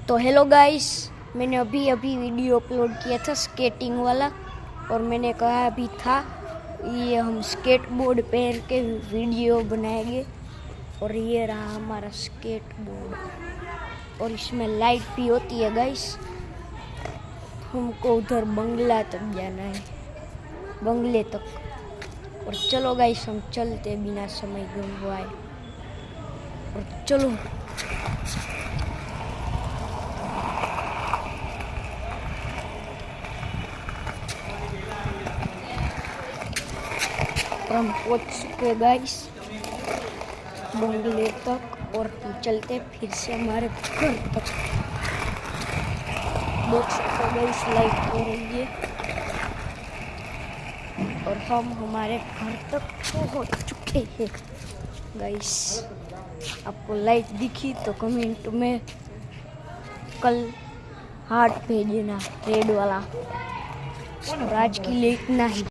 तो hello guys, मैंने अभी अभी वीडियो अपलोड किया था स्केटिंग वाला और मैंने कहा भी था ये हम स्केट बोर्ड पहन के वीडियो बनाएंगे। और ये रहा हमारा स्केट बोर्ड और इसमें लाइट भी होती है गाइस। हमको उधर बंगला तक जाना है, बंगले तक। और चलो गाइस हम चलते बिना समय गंवाए। और चलो हम पहुंच चुके गाइस बंगले तक और हम चलते फिर से हमारे घर तक। देख सकते हो गाइस लाइट हो रही है और हम हमारे घर तक पहुंच चुके हैं गाइस। आपको लाइट दिखी तो कमेंट में कल हार्ट भेजना रेड वाला। और आज के लिए इतना ही।